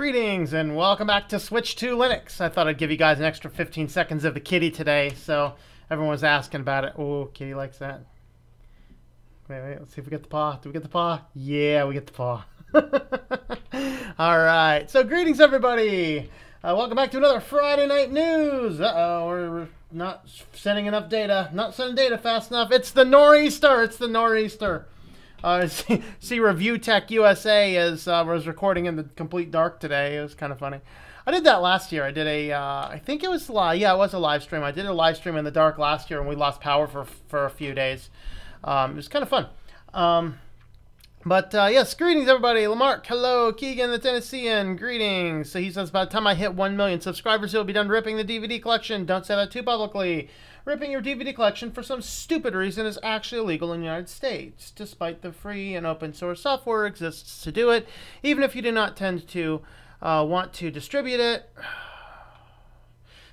Greetings and welcome back to Switch to Linux. I thought I'd give you guys an extra 15 seconds of the kitty today, so everyone was asking about it. Oh, kitty likes that. Wait, let's see if we get the paw. Do we get the paw? Yeah, we get the paw. Alright, so greetings everybody. Welcome back to another Friday Night News. Uh-oh, we're not sending enough data. Not sending data fast enough. It's the nor'easter. It's the nor'easter. See, Review Tech USA was recording in the complete dark today. It was kind of funny. I did that last year. I did I think it was live. Yeah, it was a live stream. I did a live stream in the dark last year, and we lost power for a few days. It was kind of fun. Yes, greetings everybody. Lamarck, hello. Keegan the Tennessean, greetings. So he says, by the time I hit 1 million subscribers, he'll be done ripping the DVD collection. Don't say that too publicly. Ripping your DVD collection for some stupid reason is actually illegal in the United States, despite the free and open source software exists to do it, even if you do not tend to want to distribute it.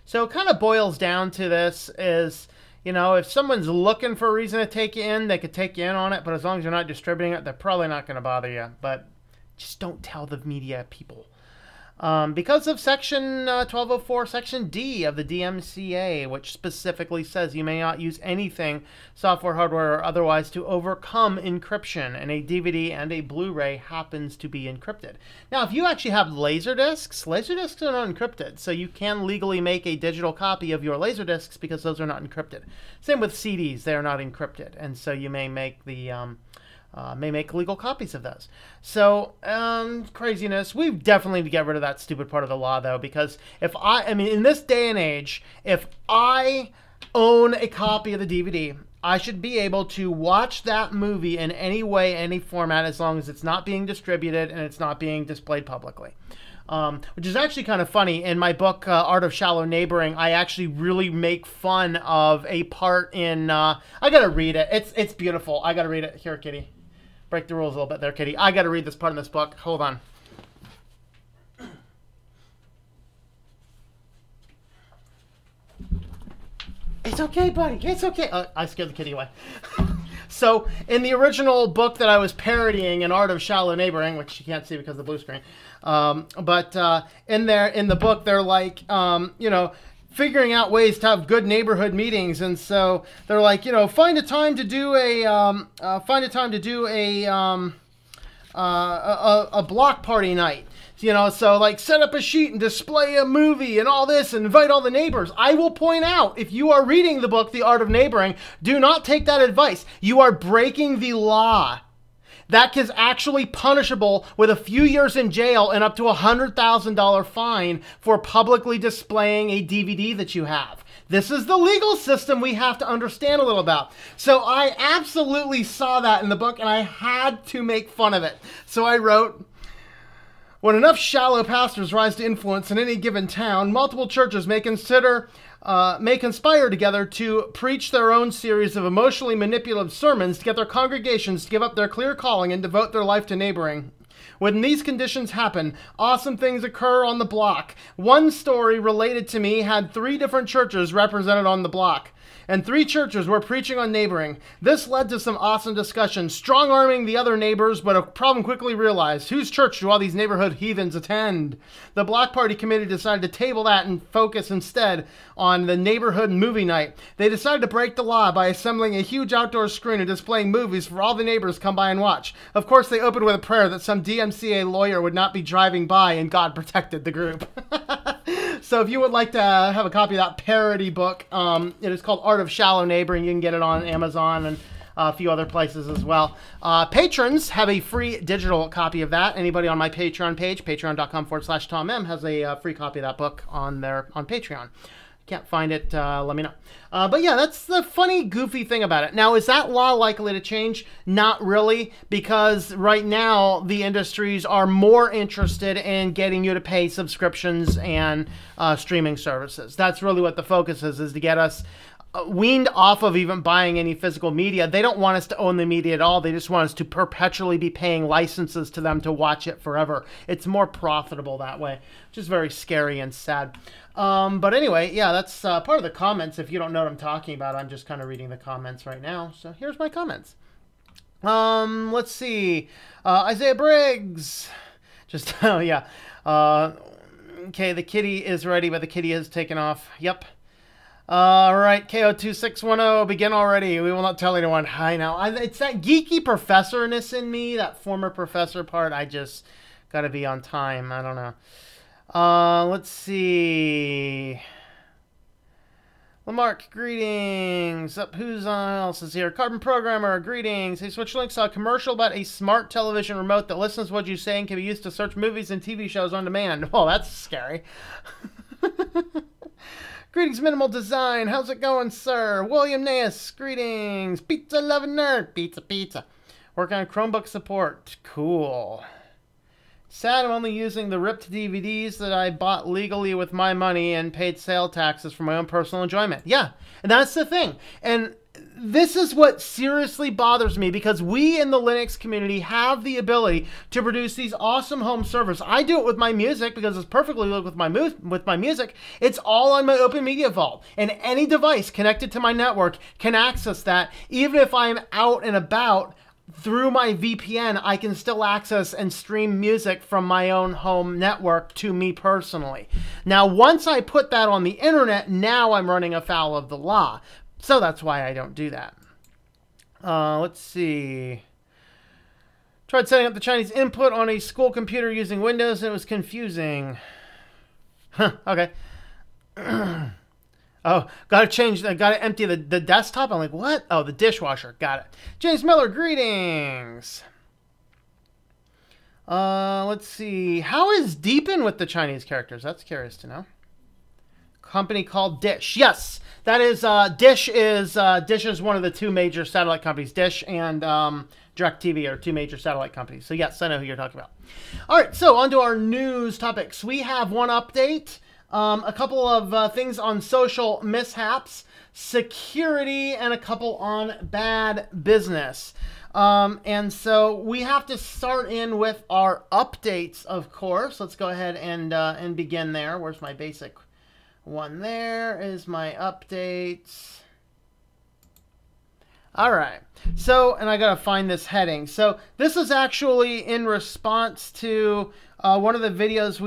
So it kind of boils down to this is, you know, if someone's looking for a reason to take you in, they could take you in on it, but as long as you're not distributing it, they're probably not going to bother you. But just don't tell the media people. Because of Section 1204, Section D of the DMCA, which specifically says you may not use anything, software, hardware, or otherwise, to overcome encryption, and a DVD and a Blu-ray happens to be encrypted. Now, if you actually have laserdiscs are not encrypted, so you can legally make a digital copy of your laserdiscs because those are not encrypted. Same with CDs, they are not encrypted, and so you may make the... may make legal copies of those. So, craziness. We definitely need to get rid of that stupid part of the law, though, because if I mean, in this day and age, if I own a copy of the DVD, I should be able to watch that movie in any way, any format, as long as it's not being distributed and it's not being displayed publicly. Which is actually kind of funny. In my book, Art of Shallow Neighboring, I actually really make fun of a part in... I gotta read it. It's beautiful. I gotta read it. Here, kitty. Break the rules a little bit there, kitty. I got to read this part in this book. Hold on. It's okay, buddy. It's okay. I scared the kitty away. So, in the original book that I was parodying in Art of Shallow Neighboring, which you can't see because of the blue screen, in the book, they're like, you know, figuring out ways to have good neighborhood meetings, and so they're like, you know, find a time to do a block party night. You know, so like set up a sheet and display a movie and all this and invite all the neighbors. I will point out, if you are reading the book, The Art of Neighboring, do not take that advice. You are breaking the law. That is actually punishable with a few years in jail and up to a $100,000 fine for publicly displaying a DVD that you have. This is the legal system we have to understand a little about. So I absolutely saw that in the book and I had to make fun of it. So I wrote, when enough shallow pastors rise to influence in any given town, multiple churches may conspire together to preach their own series of emotionally manipulative sermons to get their congregations to give up their clear calling and devote their life to neighboring. When these conditions happen, awesome things occur on the block. One story related to me had 3 different churches represented on the block, and 3 churches were preaching on neighboring. This led to some awesome discussion, strong-arming the other neighbors, but a problem quickly realized. Whose church do all these neighborhood heathens attend? The block party committee decided to table that and focus instead on the neighborhood movie night. They decided to break the law by assembling a huge outdoor screen and displaying movies for all the neighbors to come by and watch. Of course, they opened with a prayer that some DMCA lawyer would not be driving by, and God protected the group. So if you would like to have a copy of that parody book, it is called Art of Shallow Neighboring. You can get it on Amazon and a few other places as well. Patrons have a free digital copy of that. Anybody on my Patreon page, patreon.com/TomM, has a free copy of that book on Patreon. Can't find it, let me know. But yeah, that's the funny, goofy thing about it. Now, is that law likely to change? Not really, because right now the industries are more interested in getting you to pay subscriptions and streaming services. That's really what the focus is to get us weaned off of even buying any physical media. They don't want us to own the media at all. They just want us to perpetually be paying licenses to them to watch it forever. It's more profitable that way, which is very scary and sad. But anyway, yeah, that's part of the comments. If you don't know what I'm talking about, I'm just kind of reading the comments right now. So here's my comments. Let's see. Isaiah Briggs. Just, oh, yeah. Okay, the kitty is ready, but the kitty has taken off. Yep. All right, KO2610, begin already. We will not tell anyone. Hi now. It's that geeky professorness in me, that former professor part. I just got to be on time. I don't know. Let's see. Lamarck, greetings. Who's else is here? Carbon Programmer, greetings. Hey, Switch Link saw a commercial about a smart television remote that listens to what you say and can be used to search movies and TV shows on demand. Oh, that's scary. Greetings, Minimal Design. How's it going, sir? William Naas, greetings. Pizza loving nerd. Pizza. Working on Chromebook support. Cool. Sad I'm only using the ripped DVDs that I bought legally with my money and paid sale taxes for my own personal enjoyment. Yeah, and that's the thing. And this is what seriously bothers me, because we in the Linux community have the ability to produce these awesome home servers. I do it with my music because it's perfectly good with my music. It's all on my Open Media Vault, and any device connected to my network can access that. Even if I'm out and about, through my VPN, I can still access and stream music from my own home network to me personally. Now, once I put that on the internet, now I'm running afoul of the law. So that's why I don't do that. Let's see. Tried setting up the Chinese input on a school computer using Windows, and it was confusing. Huh, okay. Oh, gotta empty the desktop. I'm like, what? Oh, the dishwasher. Got it. James Miller, greetings. Let's see. How is Deepin with the Chinese characters? That's curious to know. Company called Dish. Yes, that is, Dish is one of the two major satellite companies. Dish and DirecTV are two major satellite companies. So yes, I know who you're talking about. All right, so on to our news topics. We have one update. A couple of things on social mishaps, security, and a couple on bad business. And so we have to start in with our updates, of course. Let's go ahead and begin there. Where's my basic one? There is my updates. All right. So, and I got to find this heading. So this is actually in response to one of the videos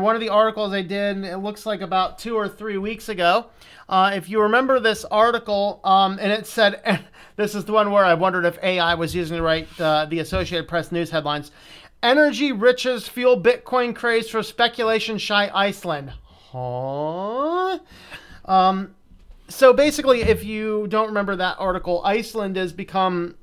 one of the articles I did. It looks like about 2 or 3 weeks ago. If you remember this article, and it said, this is the one where I wondered if AI was using the right, the Associated Press news headlines. Energy riches fuel Bitcoin craze for speculation shy Iceland. Huh? So basically, if you don't remember that article, Iceland has become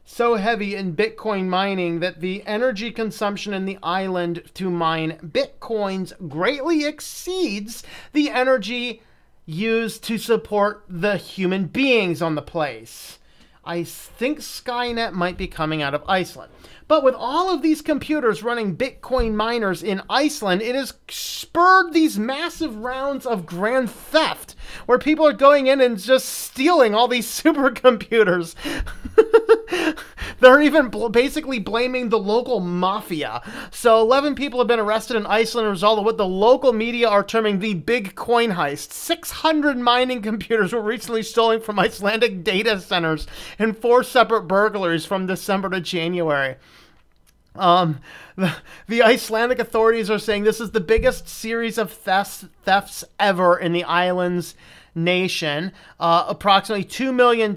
so heavy in Bitcoin mining that the energy consumption in the island to mine Bitcoins greatly exceeds the energy used to support the human beings on the place. I think Skynet might be coming out of Iceland. But with all of these computers running Bitcoin miners in Iceland, it has spurred these massive rounds of grand theft, where people are going in and just stealing all these supercomputers. They're even basically blaming the local mafia. So 11 people have been arrested in Iceland as a result of what the local media are terming the big coin heist. 600 mining computers were recently stolen from Icelandic data centers in 4 separate burglaries from December to January. The Icelandic authorities are saying this is the biggest series of thefts ever in the island's nation. Approximately $2 million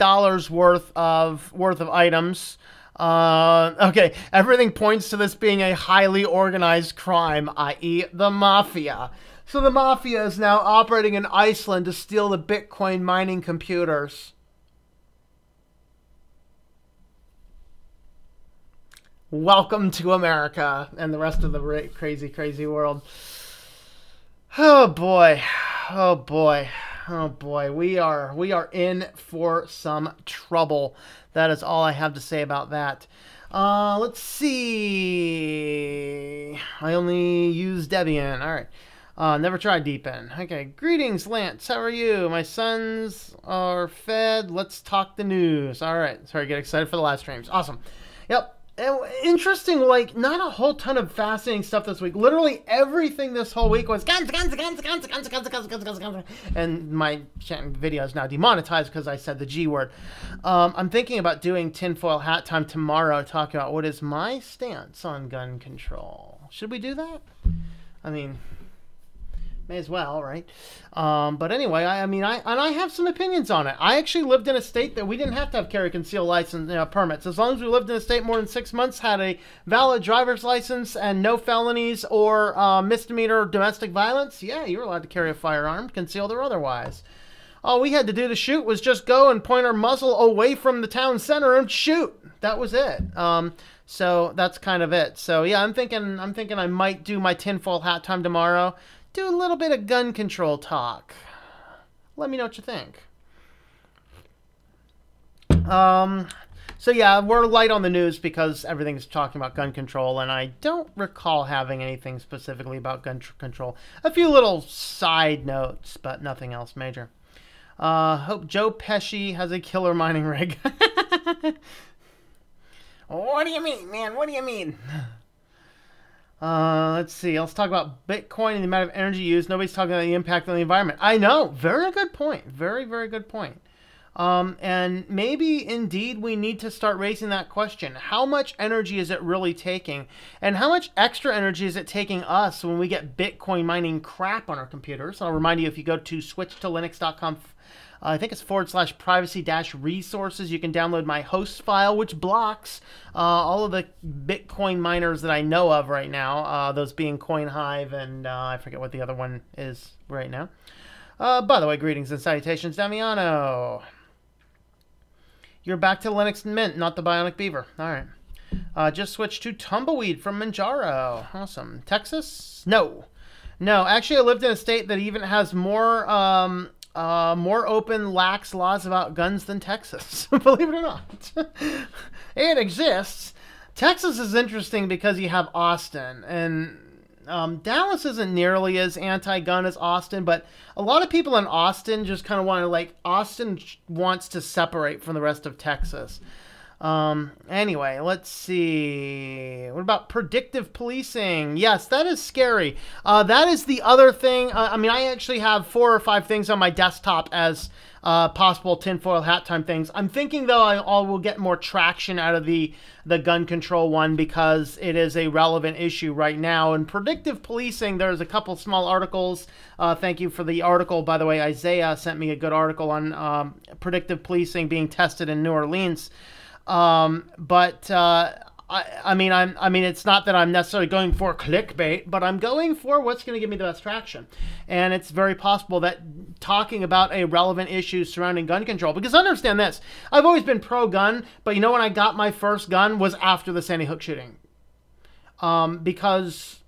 worth of items. Okay, everything points to this being a highly organized crime, i.e. the mafia. So the mafia is now operating in Iceland to steal the Bitcoin mining computers. Welcome to America and the rest of the crazy, crazy world. Oh boy. Oh boy. Oh boy. We are in for some trouble. That is all I have to say about that. Let's see. I only use Debian. All right. Never tried Deepin. Okay. Greetings, Lance. How are you? My sons are fed. Let's talk the news. All right. Sorry, get excited for the live streams. Awesome. Yep. Interesting, like, not a whole ton of fascinating stuff this week. Literally everything this whole week was guns. And my video is now demonetized because I said the G word. I'm thinking about doing tinfoil hat time tomorrow, talking about what is my stance on gun control. Should we do that? I mean, may as well, right? But anyway, I have some opinions on it. I actually lived in a state that we didn't have to have carry conceal license permits. As long as we lived in a state more than 6 months, had a valid driver's license, and no felonies or misdemeanor domestic violence, yeah, you were allowed to carry a firearm, concealed or otherwise. All we had to do to shoot was just go and point our muzzle away from the town center and shoot. That was it. So that's kind of it. So yeah, I'm thinking I might do my tinfoil hat time tomorrow. Do a little bit of gun control talk. Let me know what you think. So yeah, we're light on the news because everything's talking about gun control, and I don't recall having anything specifically about gun control. A few little side notes, but nothing else major. Hope Joe Pesci has a killer mining rig. What do you mean, man? What do you mean? Let's see. Let's talk about Bitcoin and the amount of energy used. Nobody's talking about the impact on the environment. I know. Very good point. Very, very good point. And maybe indeed we need to start raising that question. How much energy is it really taking? And how much extra energy is it taking us when we get Bitcoin mining crap on our computers? I'll remind you, if you go to switchtolinux.com, I think it's /privacy-resources. You can download my host file, which blocks all of the Bitcoin miners that I know of right now, those being CoinHive and I forget what the other one is right now. By the way, greetings and salutations, Damiano. You're back to Linux Mint, not the Bionic Beaver. All right. Just switched to Tumbleweed from Manjaro. Awesome. Texas? No. No, actually I lived in a state that even has more open, lax laws about guns than Texas. Believe it or not. It exists. Texas is interesting because you have Austin, and Dallas isn't nearly as anti-gun as Austin, but a lot of people in Austin just kind of want to, like, Austin wants to separate from the rest of Texas. Anyway, let's see. What about predictive policing? Yes, that is scary. That is the other thing. I mean, I actually have 4 or 5 things on my desktop as possible tinfoil hat time things. I'm thinking, though, I will get more traction out of the gun control one because it is a relevant issue right now. And predictive policing, there's a couple small articles. Thank you for the article. By the way, Isaiah sent me a good article on predictive policing being tested in New Orleans. I mean, it's not that I'm necessarily going for clickbait, but I'm going for what's going to give me the best traction. And it's very possible that talking about a relevant issue surrounding gun control, because understand this, I've always been pro-gun, but you know when I got my first gun was after the Sandy Hook shooting. Because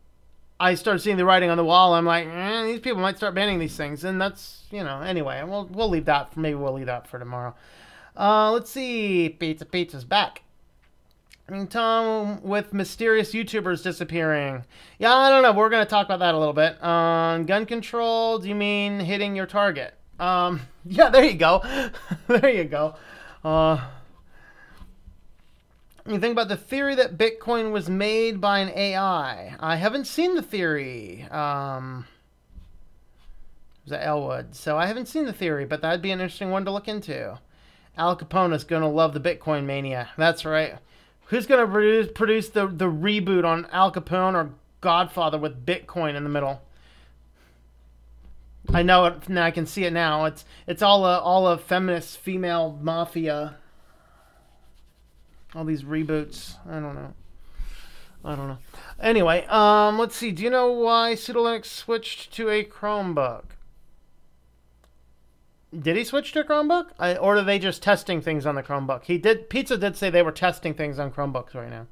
I started seeing the writing on the wall. I'm like, these people might start banning these things. And that's, you know, anyway, we'll leave that, maybe we'll leave that for tomorrow. Let's see. Pizza's back. Tom, with mysterious YouTubers disappearing. Yeah, I don't know. We're going to talk about that a little bit. Gun control, do you mean hitting your target? Yeah, there you go. There you go. You think about the theory that Bitcoin was made by an AI. I haven't seen the theory. Was that Elwood? So I haven't seen the theory, but that'd be an interesting one to look into. Al Capone is going to love the Bitcoin mania. That's right. Who's going to produce the reboot on Al Capone or Godfather with Bitcoin in the middle? I know it. Now I can see it now. It's all a feminist female mafia. All these reboots. I don't know. Anyway, let's see. Do you know why Pseudolinux switched to a Chromebook? Did he switch to a Chromebook? Or are they just testing things on the Chromebook? Pizza did say they were testing things on Chromebooks right now.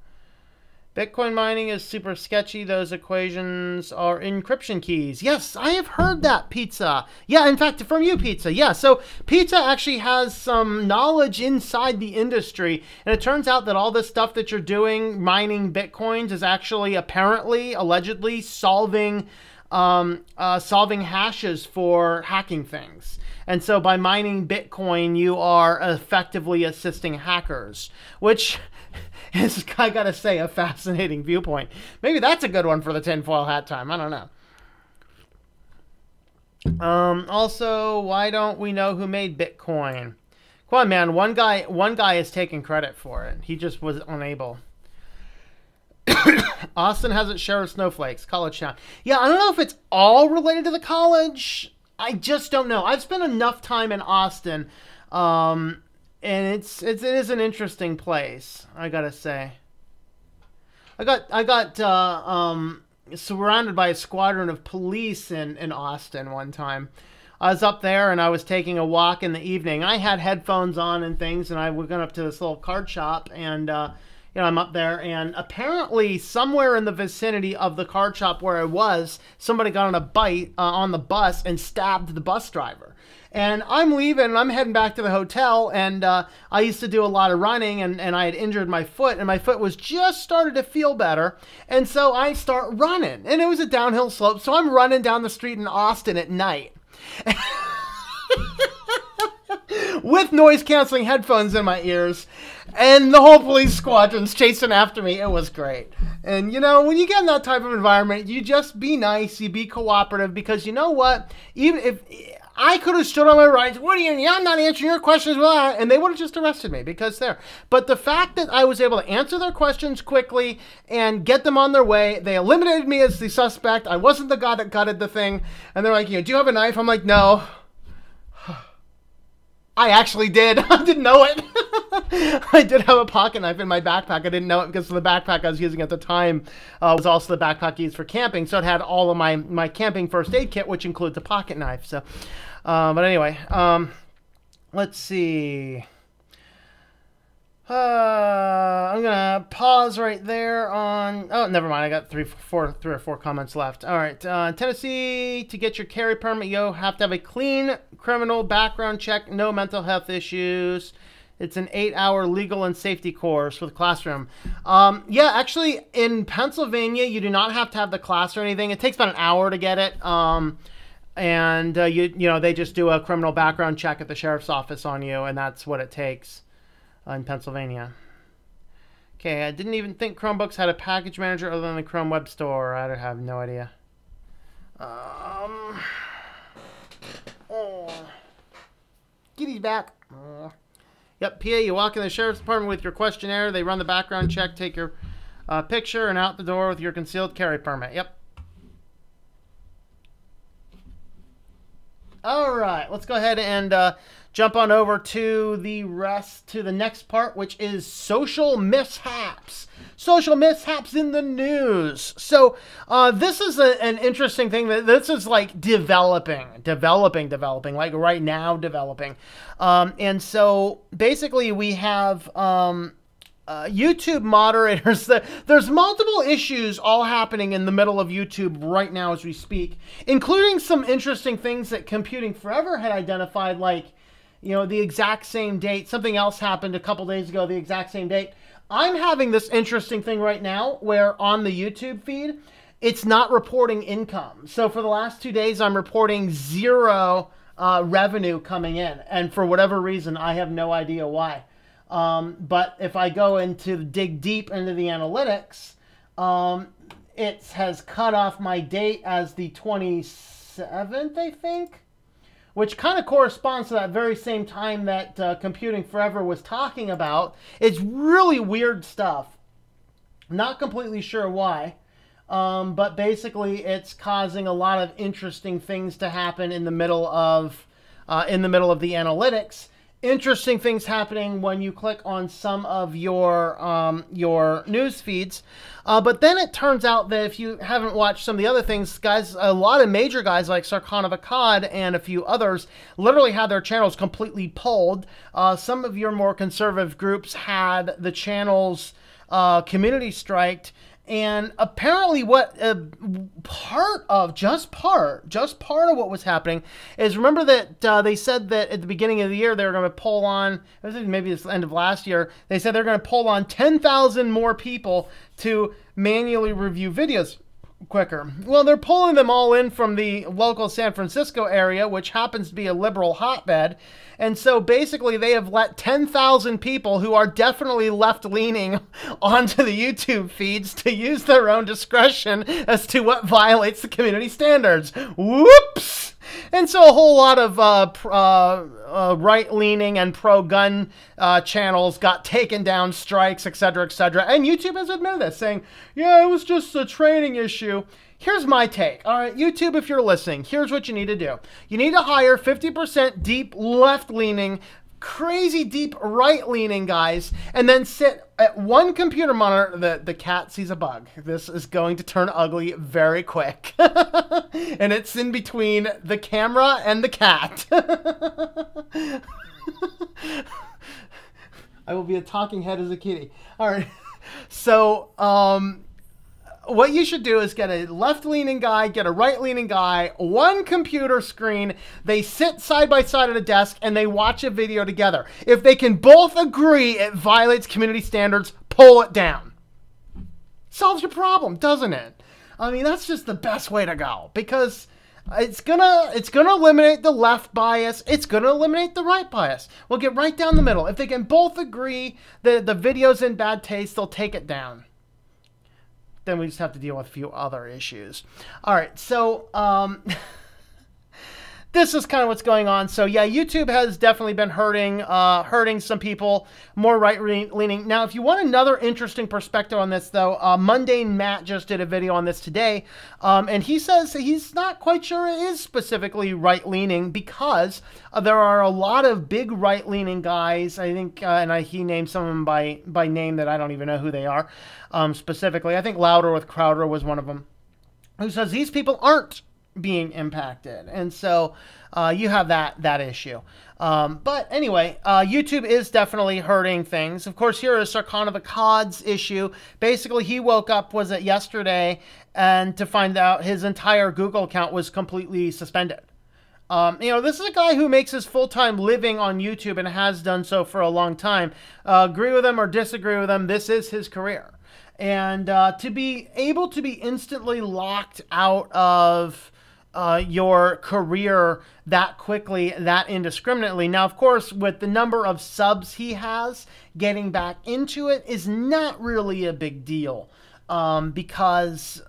Bitcoin mining is super sketchy. Those equations are encryption keys. Yes, I have heard that, Pizza. Yeah, in fact, from you, Pizza. Yeah, so Pizza actually has some knowledge inside the industry. And it turns out that all this stuff that you're doing, mining Bitcoins, is actually apparently, allegedly, solving hashes for hacking things. And so by mining Bitcoin, you are effectively assisting hackers, which is, I gotta say, a fascinating viewpoint. Maybe that's a good one for the tinfoil hat time. I don't know. Also, why don't we know who made Bitcoin? Come on, man. One guy is taking credit for it. He just was unable. Austin has its share of snowflakes. College town. Yeah, I don't know if it's all related to the college. I just don't know. I've spent enough time in Austin, and it is an interesting place, I gotta say. I got surrounded by a squadron of police in Austin one time. I was up there and I was taking a walk in the evening. I had headphones on and things, and I went up to this little card shop, and I'm up there, and apparently somewhere in the vicinity of the card shop where I was, somebody got on a bite on the bus and stabbed the bus driver. And I'm leaving, and I'm heading back to the hotel, and I used to do a lot of running, and I had injured my foot, and my foot was just started to feel better, and so I start running, and it was a downhill slope, so I'm running down the street in Austin at night. With noise-canceling headphones in my ears, and the whole police squadron's chasing after me. It was great. And, you know, when you get in that type of environment, you just be nice, you be cooperative, because you know what? Even if I could have stood on my rights, what do you, I'm not answering your questions, and they would have just arrested me because there. But the fact that I was able to answer their questions quickly and get them on their way, they eliminated me as the suspect. I wasn't the guy that gutted the thing. And they're like, do you have a knife? I'm like, no. I actually did. I didn't know it. I did have a pocket knife in my backpack. I didn't know it because the backpack I was using at the time was also the backpack used for camping. So it had all of my camping first aid kit, which includes a pocket knife. So, but anyway, let's see. I'm gonna pause right there on. Oh, never mind. I got three or four comments left. All right, Tennessee, to get your carry permit, you have to have a clean criminal background check, no mental health issues. It's an 8-hour legal and safety course with a classroom. Yeah, actually, in Pennsylvania, you do not have to have the class or anything. It takes about an hour to get it. And you know, they just do a criminal background check at the sheriff's office on you, and that's what it takes. In Pennsylvania. Okay, I didn't even think Chromebooks had a package manager other than the Chrome Web Store. I have no idea. Get these back. Yep, PA, you walk in the sheriff's department with your questionnaire. They run the background check, take your picture, and out the door with your concealed carry permit. Yep. All right, let's go ahead and jump on over to the next part, which is social mishaps. Social mishaps in the news. So this is an interesting thing. This is like developing, like right now developing. And so basically we have YouTube moderators. There's multiple issues all happening in the middle of YouTube right now as we speak, including some interesting things that Computing Forever had identified, like, you know, the exact same date. Something else happened a couple days ago, the exact same date. I'm having this interesting thing right now where on the YouTube feed, it's not reporting income. So for the last 2 days, I'm reporting zero revenue coming in. And for whatever reason, I have no idea why. But if I go into dig deep into the analytics, it has cut off my date as the 27th, I think, which kind of corresponds to that very same time that Computing Forever was talking about. It's really weird stuff. Not completely sure why, but basically it's causing a lot of interesting things to happen in the middle of the analytics. Interesting things happening when you click on some of your news feeds. But then it turns out that if you haven't watched some of the other things, guys, a lot of major guys like Sarkhanov Akkad and a few others literally had their channels completely pulled. Some of your more conservative groups had the channels community striked. And apparently what part of what was happening is, remember that they said that at the beginning of the year they were going to poll on, maybe it's the end of last year, they said they're going to poll on 10,000 more people to manually review videos quicker. Well, they're pulling them all in from the local San Francisco area, which happens to be a liberal hotbed. And so basically they have let 10,000 people who are definitely left-leaning onto the YouTube feeds to use their own discretion as to what violates the community standards. Whoops! And so a whole lot of right-leaning and pro-gun channels got taken down, strikes, etc., etc. And YouTube has admitted this, saying, yeah, it was just a training issue. Here's my take. All right, YouTube, if you're listening, here's what you need to do. You need to hire 50% deep left-leaning, crazy deep right-leaning guys, and then sit at one computer monitor. The cat sees a bug. This is going to turn ugly very quick. And it's in between the camera and the cat. I will be a talking head as a kitty. All right. So, what you should do is get a left-leaning guy, get a right-leaning guy, one computer screen. They sit side by side at a desk and they watch a video together. If they can both agree it violates community standards, pull it down. Solves your problem, doesn't it? I mean, that's just the best way to go, because it's gonna eliminate the left bias. It's gonna eliminate the right bias. We'll get right down the middle. If they can both agree that the video's in bad taste, they'll take it down. Then we just have to deal with a few other issues. All right, so this is kind of what's going on. So yeah, YouTube has definitely been hurting some people, more right-leaning. Now, if you want another interesting perspective on this, though, Mundane Matt just did a video on this today, and he says he's not quite sure it is specifically right-leaning, because there are a lot of big right-leaning guys, I think, and he named some of them by name that I don't even know who they are specifically. I think Louder with Crowder was one of them, who says these people aren't being impacted. And so you have that issue. But anyway, YouTube is definitely hurting things. Of course, here is Sarkhan of Akkad's issue. Basically, he woke up, was it yesterday, and to find out his entire Google account was completely suspended. You know, this is a guy who makes his full-time living on YouTube and has done so for a long time. Agree with him or disagree with him, this is his career. And to be able to be instantly locked out of your career that quickly, that indiscriminately. Now, of course, with the number of subs he has, getting back into it is not really a big deal, because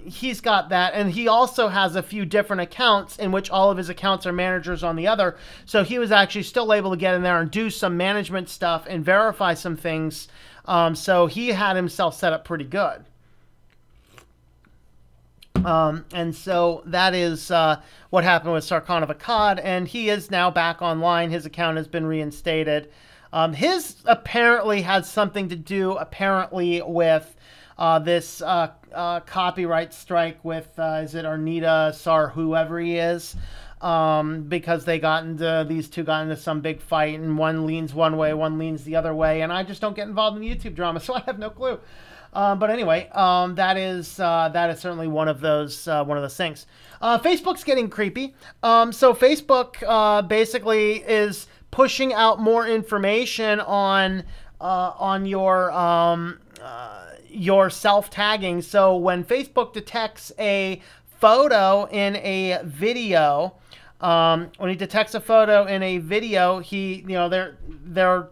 he's got that, and he also has a few different accounts in which all of his accounts are managers on the other. So he was actually still able to get in there and do some management stuff and verify some things. So he had himself set up pretty good. And so that is what happened with Sarkhan of Akkad, and he is now back online. His account has been reinstated. His apparently has something to do, apparently, with this copyright strike with, is it Arnita Sar, whoever he is, because they got into, these two got into some big fight, and one leans one way, one leans the other way, and I just don't get involved in the YouTube drama, so I have no clue. But anyway, that is certainly one of those things. Facebook's getting creepy. So Facebook basically is pushing out more information on your self-tagging. So when Facebook detects a photo in a video, they're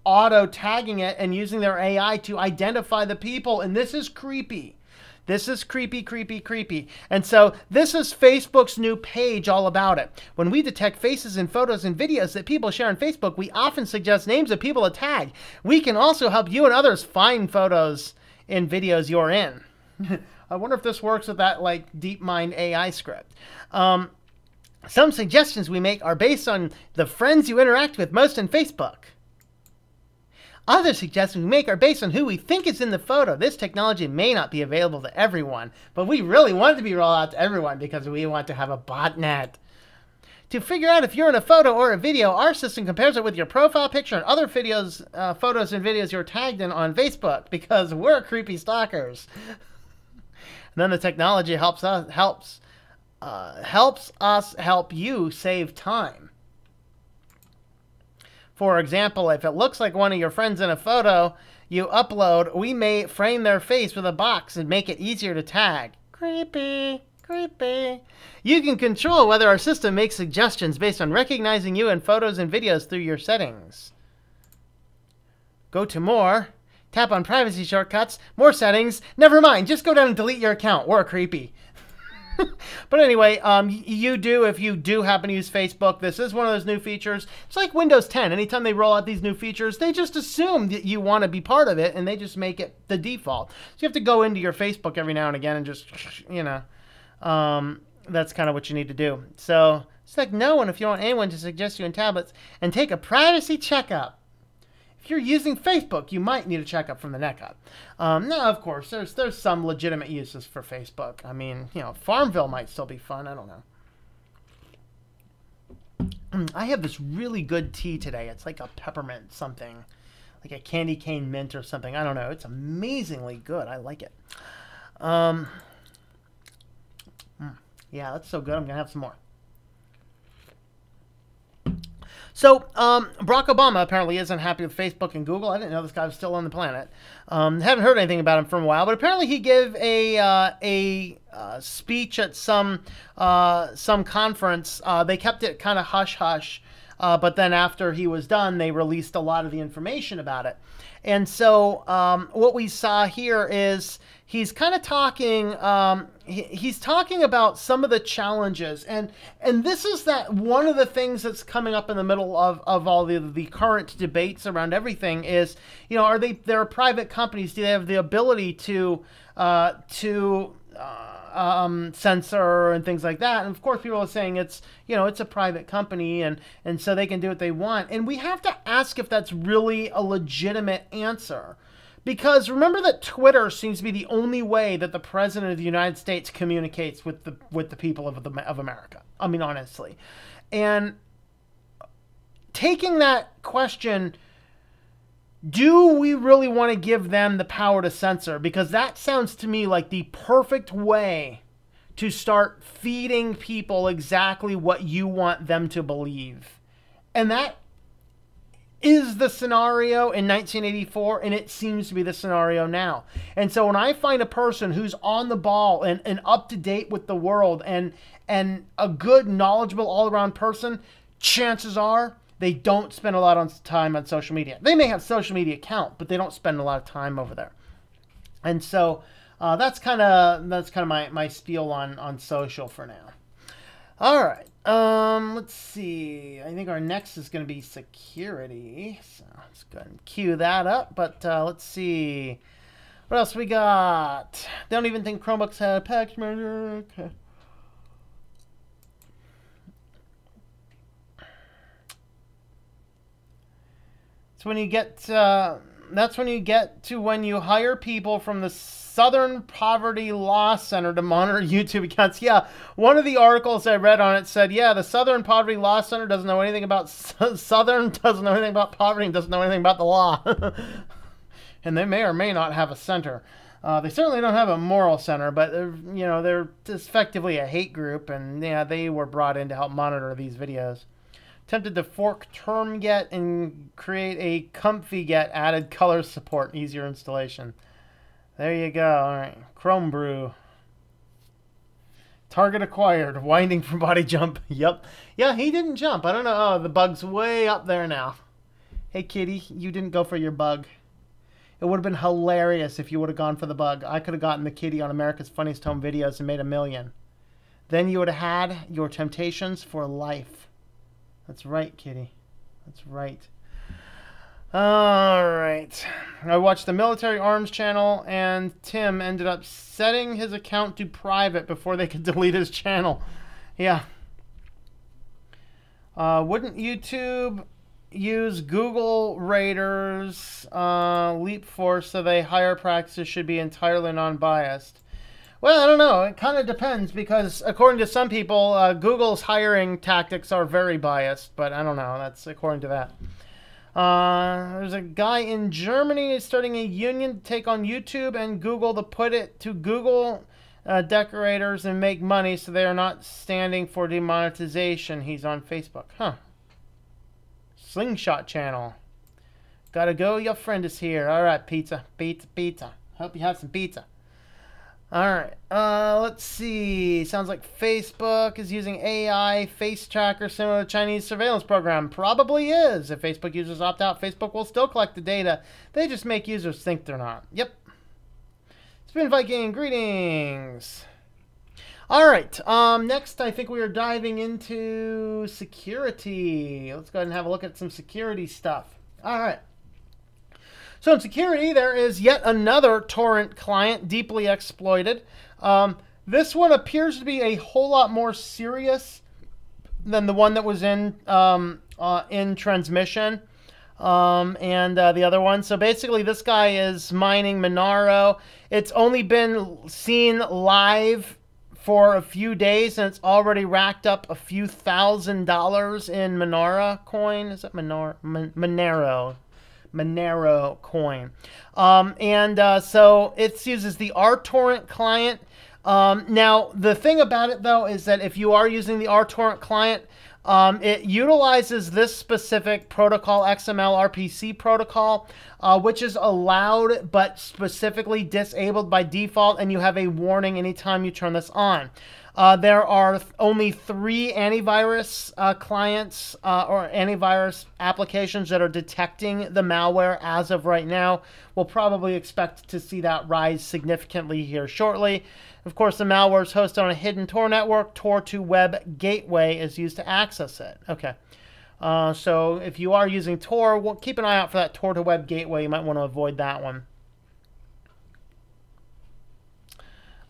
auto tagging it and using their AI to identify the people, and this is creepy. This is creepy, creepy, creepy. And so this is Facebook's new page all about it. When we detect faces in photos and videos that people share on Facebook, we often suggest names of people to tag. We can also help you and others find photos in videos you're in. I wonder if this works with that, like, DeepMind AI script. Some suggestions we make are based on the friends you interact with most on Facebook. Other suggestions we make are based on who we think is in the photo. This technology may not be available to everyone, but we really want it to be rolled out to everyone because we want to have a botnet. To figure out if you're in a photo or a video, our system compares it with your profile picture and other videos, photos and videos you're tagged in on Facebook, because we're creepy stalkers. And then the technology helps us help you save time. For example, if it looks like one of your friends in a photo you upload, we may frame their face with a box and make it easier to tag. Creepy, creepy. You can control whether our system makes suggestions based on recognizing you in photos and videos through your settings. Go to more, tap on privacy shortcuts, more settings. Never mind, just go down and delete your account. We're creepy. But anyway, you do, if you do happen to use Facebook, this is one of those new features. It's like Windows 10. Anytime they roll out these new features, they just assume that you want to be part of it, and they just make it the default. So you have to go into your Facebook every now and again and just, that's kind of what you need to do. So it's like no one, if you want anyone to suggest you in tablets, and take a privacy checkup. If you're using Facebook, you might need a checkup from the neck up. Now, of course, there's some legitimate uses for Facebook. I mean, Farmville might still be fun. I don't know. I have this really good tea today. It's like a peppermint something, like a candy cane mint or something. I don't know. It's amazingly good. I like it. Yeah, that's so good. I'm going to have some more. So, Barack Obama apparently isn't happy with Facebook and Google. I didn't know this guy was still on the planet. Haven't heard anything about him for a while, but apparently he gave a speech at some conference. They kept it kind of hush-hush, but then after he was done, they released a lot of the information about it. And so what we saw here is he's kind of talking, he's talking about some of the challenges. And this is that one of the things that's coming up in the middle of all the current debates around everything is, they're private companies. Do they have the ability to censor and things like that? And of course people are saying it's a private company and so they can do what they want. And we have to ask if that's really a legitimate answer. Because remember that Twitter seems to be the only way that the president of the United States communicates with the people of America. I mean, honestly. And taking that question, do we really want to give them the power to censor? Because that sounds to me like the perfect way to start feeding people exactly what you want them to believe. And that is the scenario in 1984, and it seems to be the scenario now. And so when I find a person who's on the ball and up to date with the world and a good, knowledgeable, all-around person, chances are they don't spend a lot of time on social media. They may have a social media account, but they don't spend a lot of time over there. And so that's kind of my spiel on social for now. All right. Let's see. I think our next is going to be security. So let's go ahead and cue that up. But let's see. What else we got? Don't even think Chromebooks had a package manager. Okay. It's when you get that's when you get to when you hire people from the Southern Poverty Law Center to monitor YouTube accounts. Yeah, one of the articles I read on it said, yeah, the Southern Poverty Law Center doesn't know anything about Southern, doesn't know anything about poverty, and doesn't know anything about the law. And they may or may not have a center. They certainly don't have a moral center, but they're effectively a hate group, and yeah, they were brought in to help monitor these videos. Attempted to fork TermGet and create a ComfyGet added color support, easier installation. There you go. All right. Chrome Brew. Target acquired. Winding from body jump. Yep. Yeah, he didn't jump. I don't know. Oh, the bug's way up there now. Hey, kitty, you didn't go for your bug. It would have been hilarious if you would have gone for the bug. I could have gotten the kitty on America's Funniest Home Videos and made $1 million. Then you would have had your temptations for life. That's right, kitty. That's right. All right. I watched the Military Arms channel, and Tim ended up setting his account to private before they could delete his channel. Yeah. Wouldn't YouTube use Google Raiders, Leap Force, so they hire practices should be entirely non-biased? Well, I don't know. It kind of depends, because according to some people, Google's hiring tactics are very biased, but I don't know. That's according to that. There's a guy in Germany starting a union to take on YouTube and Google to put it to Google decorators and make money, so they are not standing for demonetization. He's on Facebook. Huh. Slingshot channel. Gotta go. Your friend is here. All right, pizza. Pizza, pizza. Hope you have some pizza. All right, let's see. Sounds like Facebook is using AI face tracker similar to Chinese surveillance program. Probably is. If Facebook users opt out, Facebook will still collect the data. They just make users think they're not. Yep. Spin Viking, greetings. All right. Next, I think we are diving into security. Let's go ahead and have a look at some security stuff. All right. So in security, there is yet another torrent client deeply exploited. This one appears to be a whole lot more serious than the one that was in transmission and the other one. So basically, this guy is mining Monero. It's only been seen live for a few days, and it's already racked up a few $1,000s in Monero coin. Is it Monero? Monero coin. So it uses the RTorrent client. Now, the thing about it, though, is that if you are using the RTorrent client, it utilizes this specific protocol, XML RPC protocol, which is allowed but specifically disabled by default, and you have a warning anytime you turn this on. There are only 3 antivirus clients or antivirus applications that are detecting the malware as of right now. We'll probably expect to see that rise significantly here shortly. Of course, the malware is hosted on a hidden Tor network. Tor to Web Gateway is used to access it. Okay. So if you are using Tor, well, keep an eye out for that Tor to Web Gateway. You might want to avoid that one.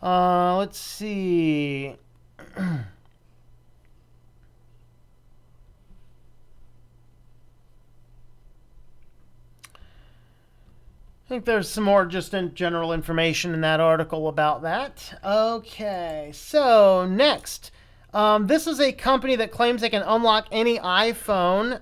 Let's see. I think there's some more just in general information in that article about that. Okay, so next. This is a company that claims they can unlock any iPhone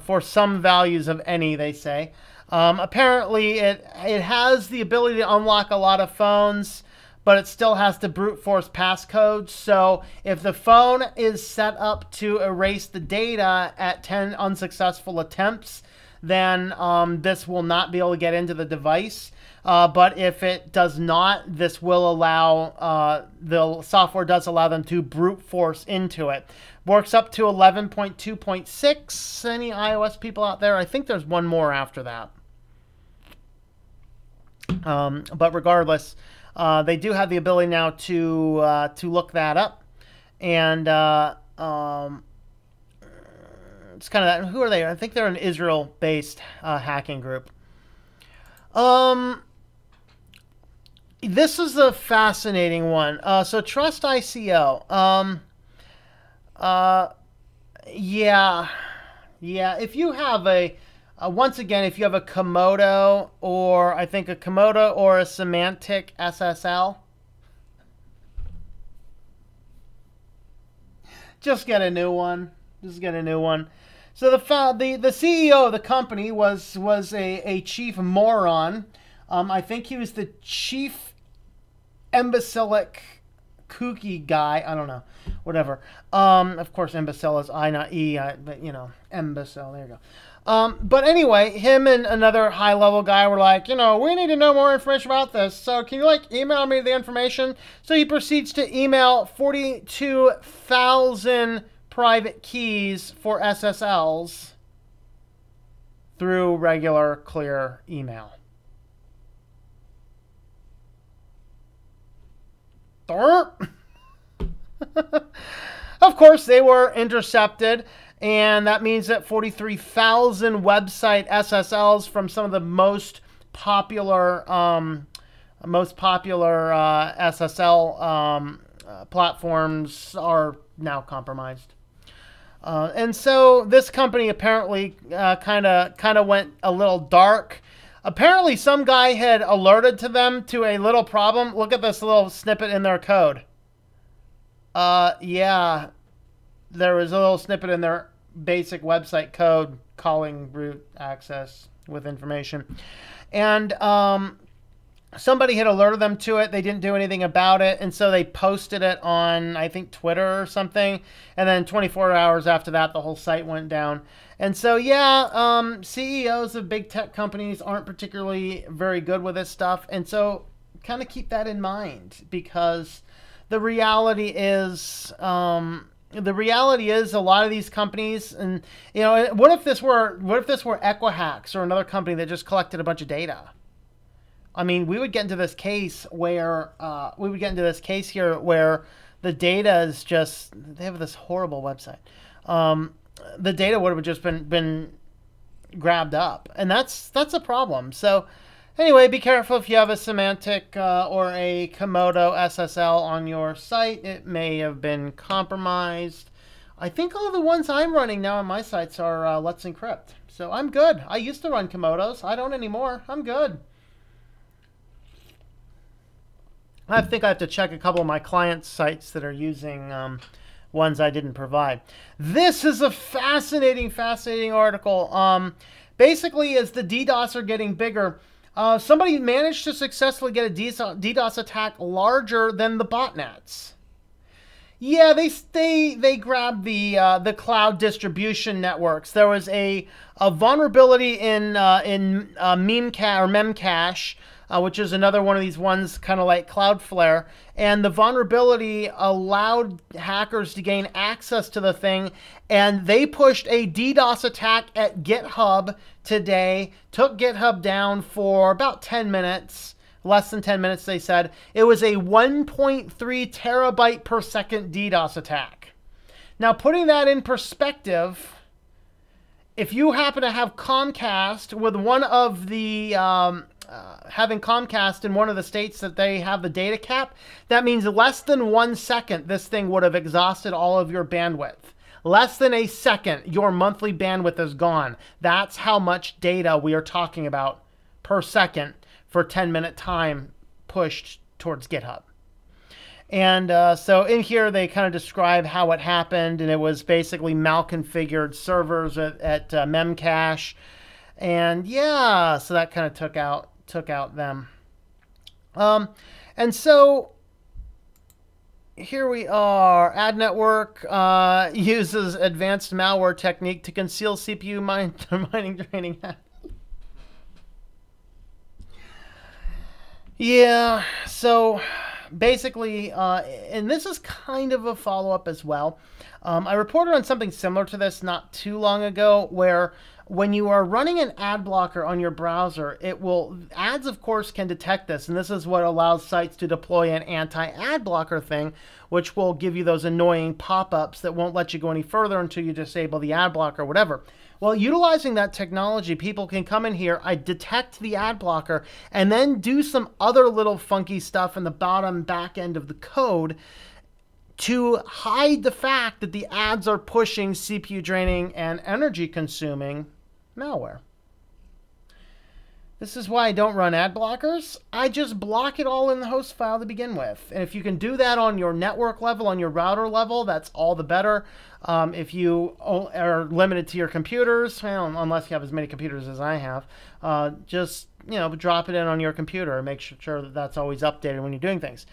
for some values of any, they say. Apparently, it has the ability to unlock a lot of phones, but it still has to brute force passcodes. So if the phone is set up to erase the data at 10 unsuccessful attempts, then this will not be able to get into the device. But if it does not, this will allow, the software does allow them to brute force into it. Works up to 11.2.6. Any iOS people out there? I think there's one more after that. But regardless, they do have the ability now to look that up. And it's kind of that. Who are they? I think they're an Israel-based hacking group. This is a fascinating one. So Trust ICO. Yeah. If you have once again, if you have a Komodo or I think a Komodo or a semantic SSL, just get a new one. Just get a new one. So the CEO of the company was a chief moron. I think he was the chief imbecilic kooky guy. I don't know. Whatever. Of course, imbecile is I, not E. But, you know, imbecile. There you go. But anyway, him and another high-level guy were like, you know, we need to know more information about this. So can you, like, email me the information? So he proceeds to email 42,000 private keys for SSLs through regular clear email. Of course, they were intercepted, and that means that 43,000 website SSLs from some of the most popular SSL platforms are now compromised. And so this company apparently kind of went a little dark. Apparently some guy had alerted to them to a little problem. Look at this little snippet in their code. Yeah, there was a little snippet in their basic website code calling root access with information. And somebody had alerted them to it. They didn't do anything about it. And so they posted it on, I think, Twitter or something. And then 24 hours after that, the whole site went down. And so, yeah, CEOs of big tech companies aren't particularly very good with this stuff. And so kind of keep that in mind, because the reality is a lot of these companies, and you know, what if this were Equihacks or another company that just collected a bunch of data? I mean, we would get into this case where here where the data is just, they have this horrible website. The data would have just been grabbed up, and that's a problem. So anyway, be careful if you have a Symantec or a Komodo SSL on your site. It may have been compromised. I think all the ones I'm running now on my sites are Let's Encrypt. So I'm good. I used to run Komodos. I don't anymore. I'm good. I think I have to check a couple of my client sites that are using ones I didn't provide. This is a fascinating article. Basically, as the DDoS are getting bigger, somebody managed to successfully get a DDoS attack larger than the botnets. Yeah, they grabbed the cloud distribution networks. There was a vulnerability in Memcache, which is another one of these ones kind of like Cloudflare. And the vulnerability allowed hackers to gain access to the thing. And they pushed a DDoS attack at GitHub today, took GitHub down for about 10 minutes. Less than 10 minutes, they said. It was a 1.3 terabyte per second DDoS attack. Now, putting that in perspective, if you happen to have Comcast with one of the having Comcast in one of the states that they have the data cap, that means less than 1 second this thing would have exhausted all of your bandwidth. Less than a second, your monthly bandwidth is gone. That's how much data we are talking about per second for 10-minute time pushed towards GitHub. And so in here, they kind of describe how it happened, and it was basically malconfigured servers at Memcache. And yeah, so that kind of took out them. And so here we are. Ad network uses advanced malware technique to conceal CPU mining training. Yeah, so basically, and this is kind of a follow-up as well. I reported on something similar to this not too long ago, where when you are running an ad blocker on your browser, ads of course can detect this, and this is what allows sites to deploy an anti-ad blocker thing, which will give you those annoying pop-ups that won't let you go any further until you disable the ad blocker or whatever. Well, utilizing that technology, people can come in here, I detect the ad blocker, and then do some other little funky stuff in the bottom back end of the code to hide the fact that the ads are pushing CPU draining and energy consuming malware. This is why I don't run ad blockers. I just block it all in the host file to begin with. And if you can do that on your network level, on your router level, that's all the better. If you are limited to your computers, well, unless you have as many computers as I have, just drop it in on your computer and make sure that that's always updated when you're doing things.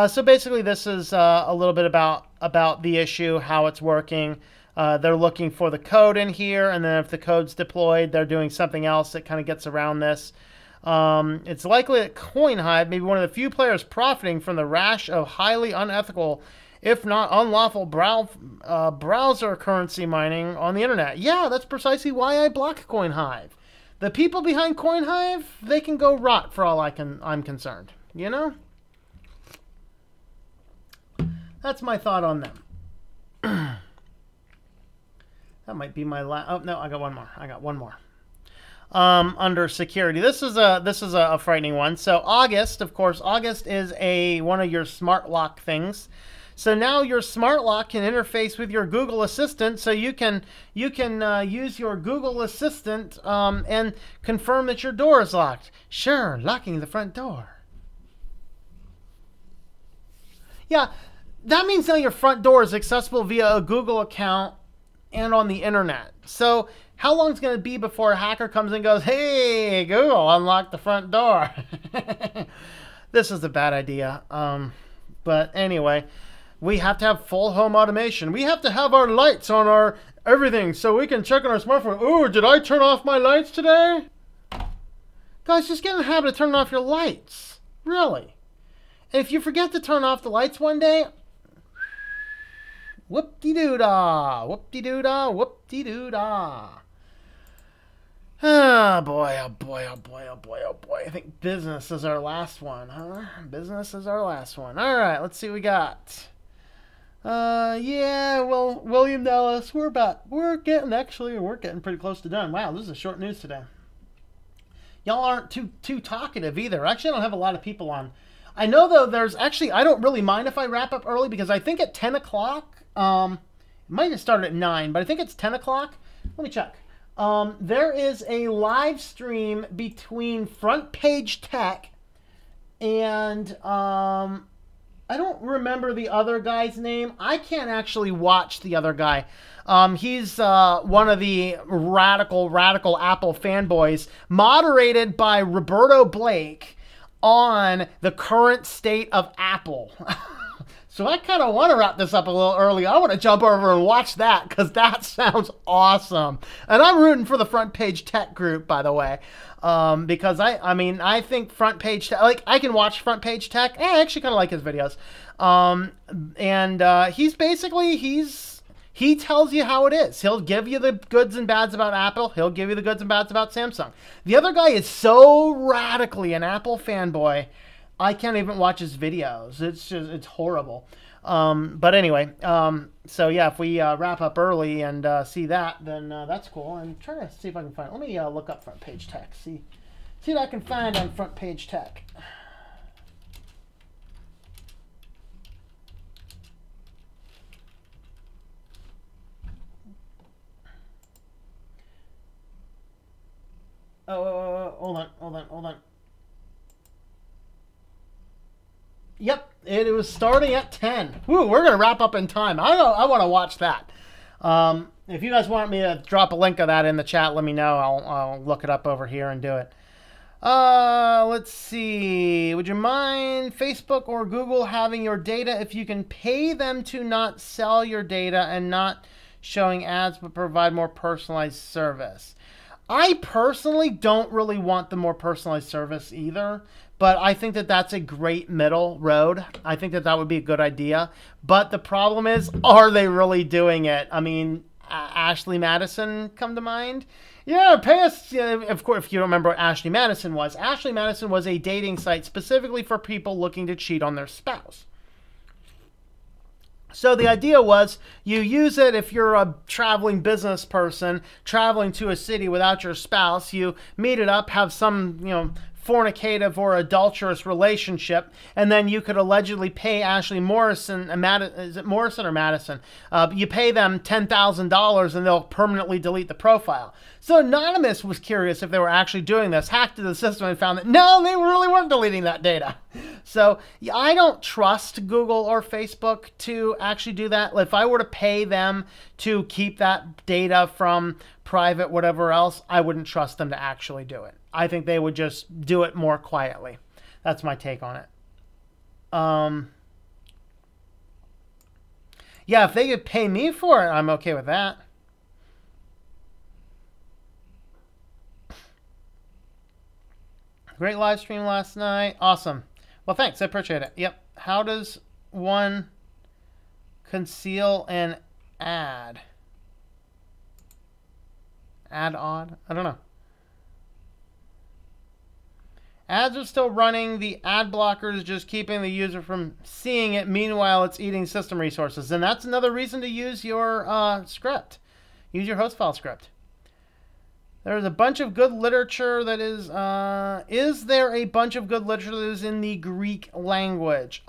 So basically, this is a little bit about the issue, how it's working. They're looking for the code in here, and then if the code's deployed, they're doing something else that kind of gets around this. It's likely that CoinHive may be one of the few players profiting from the rash of highly unethical, if not unlawful, browser currency mining on the internet. Yeah, that's precisely why I block CoinHive. The people behind CoinHive, they can go rot for all I'm concerned. You know? That's my thought on them. That might be my last. Oh no, I got one more. Under security, this is a frightening one. So August, of course, August is one of your smart lock things. So now your smart lock can interface with your Google Assistant, so you can use your Google Assistant and confirm that your door is locked. Sure, locking the front door. Yeah, that means now your front door is accessible via a Google account and on the internet. So how long is it going to be before a hacker comes and goes, "Hey, Google, unlock the front door"? This is a bad idea. But anyway, we have to have full home automation. We have to have our lights on our everything so we can check on our smartphone. Ooh, did I turn off my lights today? Guys, just get in the habit of turning off your lights. Really. And if you forget to turn off the lights one day, whoop-de-doo-dah, whoop-de-doo-dah, whoop-de-doo-dah. Oh boy, oh boy, oh boy, oh boy, oh boy. I think business is our last one, huh? Business is our last one. All right, let's see what we got. Yeah, well, William Dallas, we're getting pretty close to done. Wow, this is a short news today. Y'all aren't too talkative either. Actually, I don't have a lot of people on. I know though there's actually, I don't really mind if I wrap up early because I think at 10 o'clock, it might have started at 9, but I think it's 10 o'clock. Let me check. There is a live stream between Front Page Tech and I don't remember the other guy's name. I can't actually watch the other guy. He's one of the radical Apple fanboys, moderated by Roberto Blake on the current state of Apple. So I kind of want to wrap this up a little early. I want to jump over and watch that because that sounds awesome. And I'm rooting for the Front Page Tech group, by the way, because I think Front Page Tech, like I can watch Front Page Tech. I actually kind of like his videos. He tells you how it is. He'll give you the goods and bads about Apple. He'll give you the goods and bads about Samsung. The other guy is so radically an Apple fanboy, I can't even watch his videos. It's horrible. But anyway, so yeah, if we wrap up early and see that, then that's cool. I'm trying to see if I can find. Let me look up Front Page Tech. See what I can find on Front Page Tech. Oh, hold on. Yep, it was starting at 10. Woo, we're going to wrap up in time. I want to watch that. If you guys want me to drop a link of that in the chat, let me know. I'll look it up over here and do it. Let's see. Would you mind Facebook or Google having your data if you can pay them to not sell your data and not showing ads but provide more personalized service? I personally don't really want the more personalized service either, but I think that that's a great middle road. I think that that would be a good idea. But the problem is, are they really doing it? I mean, Ashley Madison come to mind. Yeah, pay us. Of course, if you don't remember what Ashley Madison was a dating site specifically for people looking to cheat on their spouse. So the idea was you use it if you're a traveling business person traveling to a city without your spouse. You meet it up, have some, fornicative or adulterous relationship, and then you could allegedly pay Ashley Morrison, is it Morrison or Madison? You pay them $10,000 and they'll permanently delete the profile. So Anonymous was curious if they were actually doing this, hacked into the system and found that no, they really weren't deleting that data. So I don't trust Google or Facebook to actually do that. If I were to pay them to keep that data from private, whatever else, I wouldn't trust them to actually do it. I think they would just do it more quietly. That's my take on it. Yeah, if they could pay me for it, I'm okay with that. Great live stream last night. Awesome. Well, thanks. I appreciate it. Yep. How does one conceal an ad? Ad odd? I don't know. Ads are still running. The ad blocker is just keeping the user from seeing it. Meanwhile, it's eating system resources. And that's another reason to use your script. Use your host file script. There's a bunch of good literature that is there a bunch of good literature that is in the Greek language?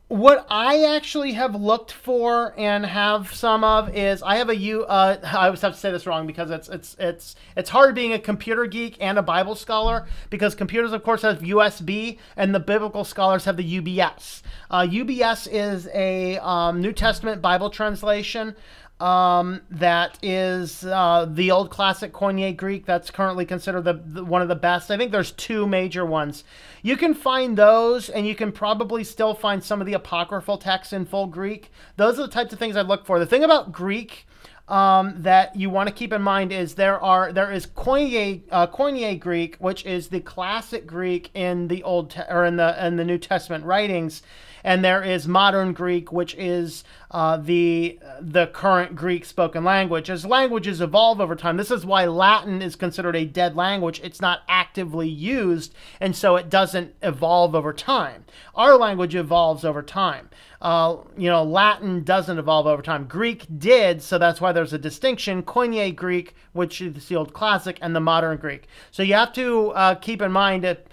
What I actually have looked for and have some of is I have I always have to say this wrong because it's hard being a computer geek and a Bible scholar because computers of course have USB and the biblical scholars have the UBS. UBS is a New Testament Bible translation that is the old classic Koine Greek. That's currently considered one of the best. I think there's two major ones. You can find those, and you can probably still find some of the apocryphal texts in full Greek. Those are the types of things I'd look for. The thing about Greek that you want to keep in mind is there is Koine Greek, which is the classic Greek in the in the New Testament writings. and there is modern Greek, which is the current Greek spoken language. As languages evolve over time, this is why Latin is considered a dead language. It's not actively used, and so it doesn't evolve over time. Our language evolves over time. Latin doesn't evolve over time. Greek did, so that's why there's a distinction. Koine Greek, which is the old classic, and the modern Greek. So you have to keep in mind that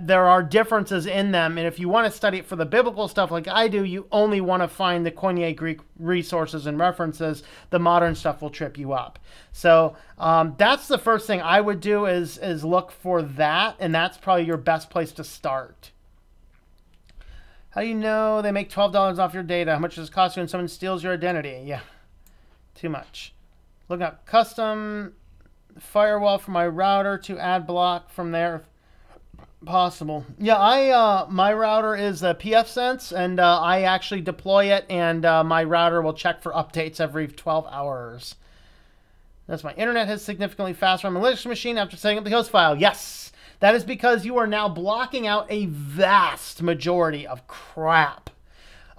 there are differences in them, and if you want to study it for the biblical stuff like I do, you only want to find the Koine Greek resources and references. The modern stuff will trip you up. So that's the first thing I would do is look for that, and that's probably your best place to start. How do you know they make $12 off your data? How much does it cost you when someone steals your identity? Yeah, too much. Look up custom firewall for my router to ad block from there if possible. Yeah, my router is a pfSense, and I actually deploy it, and my router will check for updates every 12 hours. That's my internet has significantly faster on my Linux machine after setting up the host file. Yes. That is because you are now blocking out a vast majority of crap.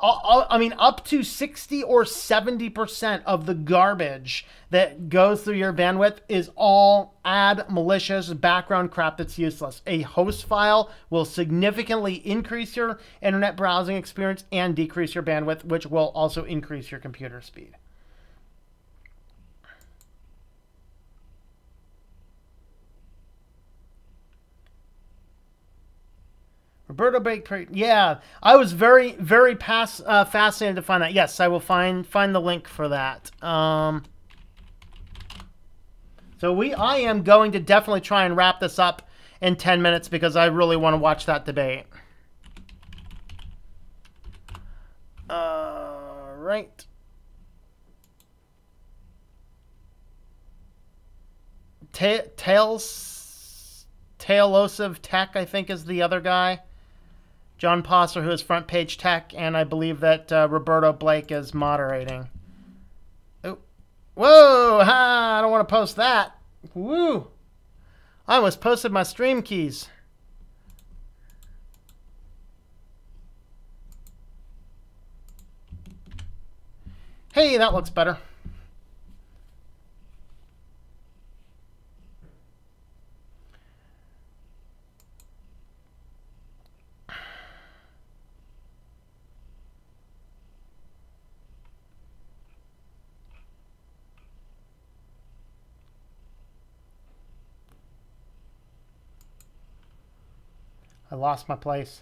I mean, up to 60 or 70% of the garbage that goes through your bandwidth is all malicious background crap that's useless. A host file will significantly increase your internet browsing experience and decrease your bandwidth, which will also increase your computer speed. Roberto Baker, yeah, I was very, very fascinated to find that. Yes, I will find the link for that. So I am going to definitely try and wrap this up in 10 minutes because I really want to watch that debate. Right. Tailosive Tech, I think, is the other guy. John Posser, who is Front Page Tech, and I believe that Roberto Blake is moderating. Oh. Whoa! Ha, I don't want to post that. Woo! I almost posted my stream keys. Hey, that looks better. I lost my place.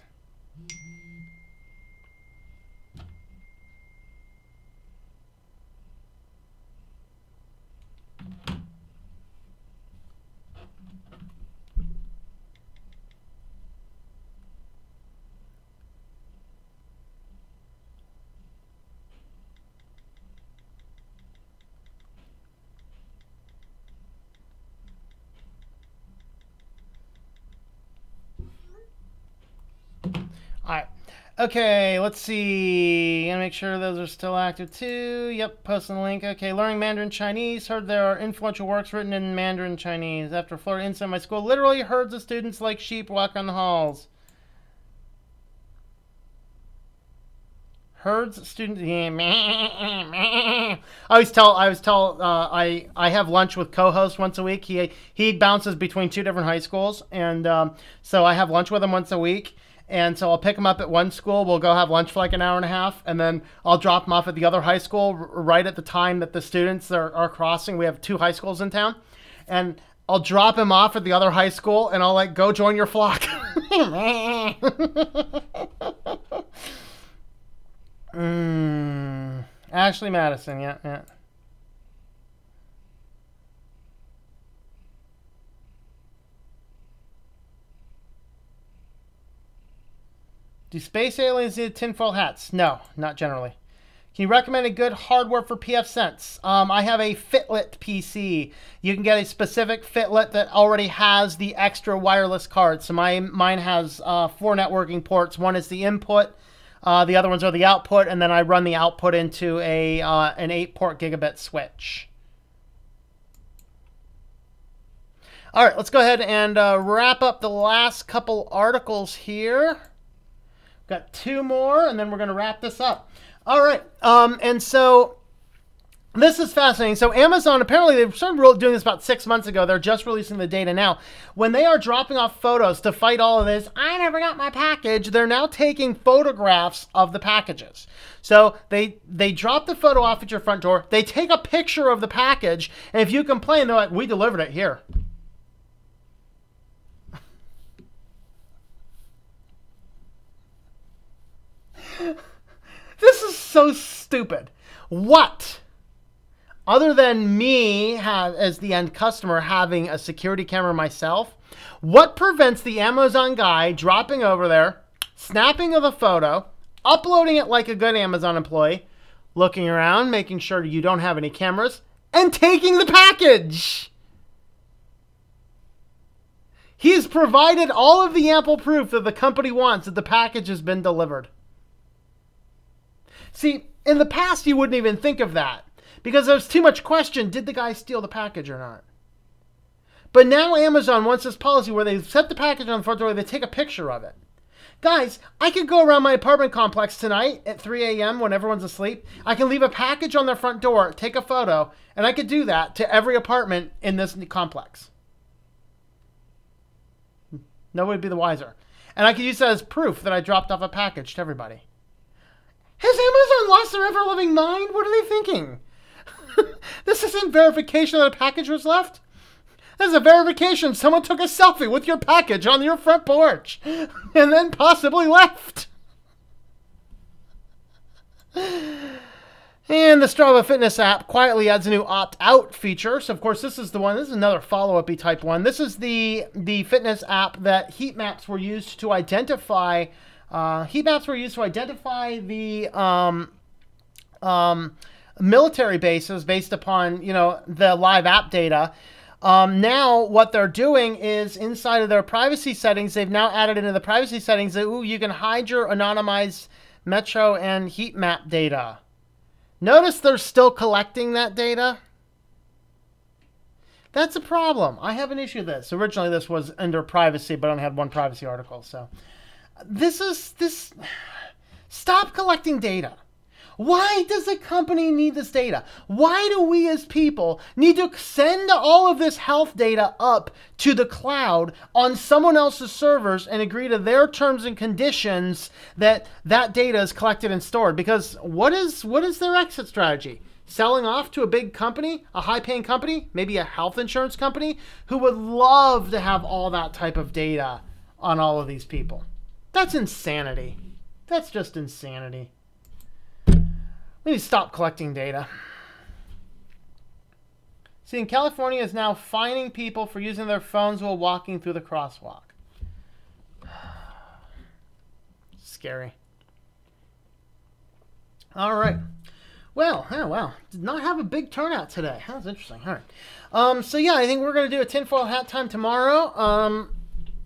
All right. Okay, let's see. Gonna make sure those are still active too. Yep, posting the link. Okay, learning Mandarin Chinese. Heard there are influential works written in Mandarin Chinese. After a Florida incident, my school literally herds of students like sheep walk around the halls. Herds of students. I have lunch with co-host once a week. He bounces between 2 different high schools, and so I have lunch with him once a week. And so I'll pick him up at one school. We'll go have lunch for like an hour and a half. And then I'll drop him off at the other high school right at the time that the students are crossing. We have 2 high schools in town. And I'll drop him off at the other high school. And I'll like, go join your flock. Ashley Madison. Yeah. Do space aliens need tinfoil hats? No, not generally. Can you recommend a good hardware for pfSense? I have a Fitlet PC. You can get a specific Fitlet that already has the extra wireless card. So mine has 4 networking ports. One is the input. The other ones are the output. And then I run the output into an 8-port gigabit switch. All right, let's go ahead and wrap up the last couple articles here. Got 2 more, and then we're going to wrap this up. All right. And so this is fascinating. So Amazon, apparently they started doing this about 6 months ago. They're just releasing the data now. When they are dropping off photos to fight all of this, I never got my package, they're now taking photographs of the packages. So they drop the photo off at your front door. They take a picture of the package, and if you complain, they're like, we delivered it here. This is so stupid. What? Other than me as the end customer having a security camera myself, what prevents the Amazon guy dropping over there, snapping of a photo, uploading it like a good Amazon employee, looking around, making sure you don't have any cameras, and taking the package? He's provided all of the ample proof that the company wants that the package has been delivered. See, in the past, you wouldn't even think of that because there's too much question. Did the guy steal the package or not? But now Amazon wants this policy where they set the package on the front door, they take a picture of it. Guys, I could go around my apartment complex tonight at 3 a.m. when everyone's asleep. I can leave a package on their front door, take a photo, and I could do that to every apartment in this complex. Nobody would be the wiser. And I could use that as proof that I dropped off a package to everybody. Has Amazon lost their ever-loving mind? What are they thinking? This isn't verification that a package was left. This is a verification someone took a selfie with your package on your front porch and then possibly left. And the Strava Fitness app quietly adds a new opt-out feature. So, of course, this is the one. This is another follow-up-y type one. This is the fitness app that heat maps were used to identify. Heat maps were used to identify the military bases based upon, the live app data. Now what they're doing is inside of their privacy settings, they've now added into the privacy settings that, you can hide your anonymized metro and heat map data. Notice they're still collecting that data. That's a problem. I have an issue with this. Originally this was under privacy, but I only had one privacy article, so. Stop collecting data. Why does a company need this data? Why do we as people need to send all of this health data up to the cloud on someone else's servers and agree to their terms and conditions that data is collected and stored? Because what is their exit strategy? Selling off to a big company, a high-paying company, maybe a health insurance company, who would love to have all that type of data on all of these people. That's insanity. That's just insanity. We need to stop collecting data. See, in California is now fining people for using their phones while walking through the crosswalk. Scary. All right. Well, oh, wow. Did not have a big turnout today. That was interesting. All right. So, yeah, I think we're going to do a tinfoil hat time tomorrow.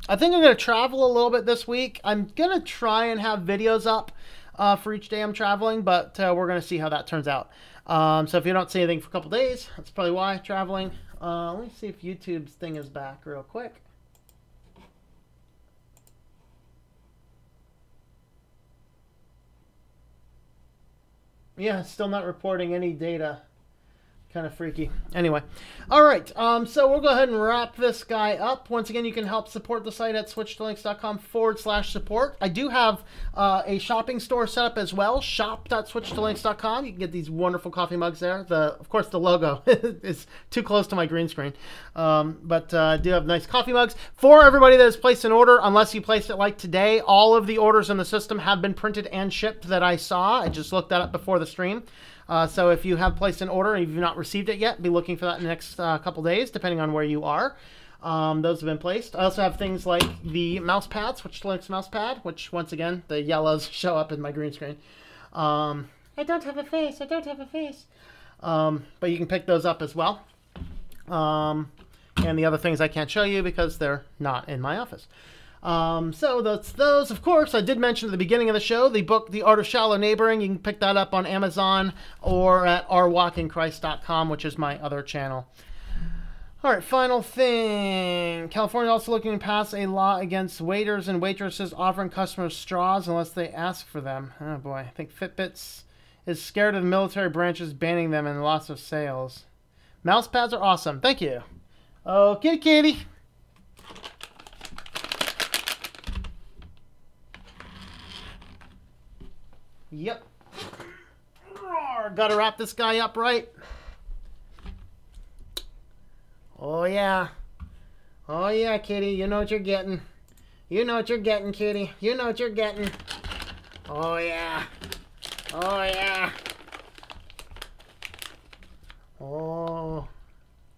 I think I'm going to travel a little bit this week. I'm going to try and have videos up for each day I'm traveling, but we're going to see how that turns out. So if you don't see anything for a couple days, that's probably why, traveling. Let me see if YouTube's thing is back real quick. Yeah, it's still not reporting any data. Kind of freaky. Anyway, all right. So we'll go ahead and wrap this guy up. Once again, you can help support the site at switchtolinks.com/support. I do have a shopping store set up as well. Shop.switchtolinks.com. You can get these wonderful coffee mugs there. Of course, the logo is too close to my green screen. But I do have nice coffee mugs. For everybody that has placed an order, unless you placed it like today, all of the orders in the system have been printed and shipped that I saw. I just looked that up before the stream. So if you have placed an order and you've not received it yet, be looking for that in the next couple days, depending on where you are. Those have been placed. I also have things like the mouse pads, Switch to Links mouse pad, which, once again, the yellows show up in my green screen. I don't have a face. I don't have a face. But you can pick those up as well. And the other things I can't show you because they're not in my office. So that's those. Of course, I did mention at the beginning of the show, the book, The Art of Shallow Neighboring. You can pick that up on Amazon or at ourwalkinchrist.com, which is my other channel. All right, final thing. California also looking to pass a law against waiters and waitresses offering customers straws unless they ask for them. Oh boy, I think Fitbits is scared of the military branches banning them and loss of sales. Mouse pads are awesome. Thank you. Okay, kitty. Yep. Gotta wrap this guy up right. Oh, yeah. Oh, yeah, kitty. You know what you're getting. You know what you're getting, kitty. You know what you're getting. Oh, yeah. Oh, yeah. Oh,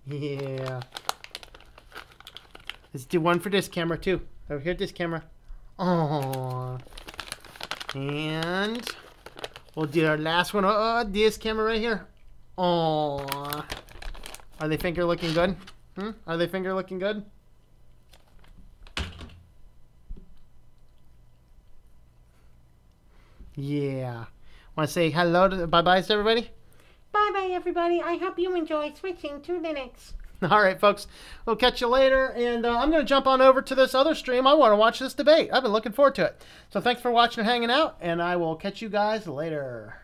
yeah. Let's do one for this camera, too. Over here, this camera. Oh. And we'll do our last one. Oh, this camera right here. Oh. Are they finger looking good? Are they finger looking good? Yeah. Want to say hello to bye-byes to everybody? Bye-bye, everybody. I hope you enjoy switching to Linux. All right, folks. We'll catch you later. And I'm going to jump on over to this other stream. I want to watch this debate. I've been looking forward to it. So thanks for watching and hanging out. And I will catch you guys later.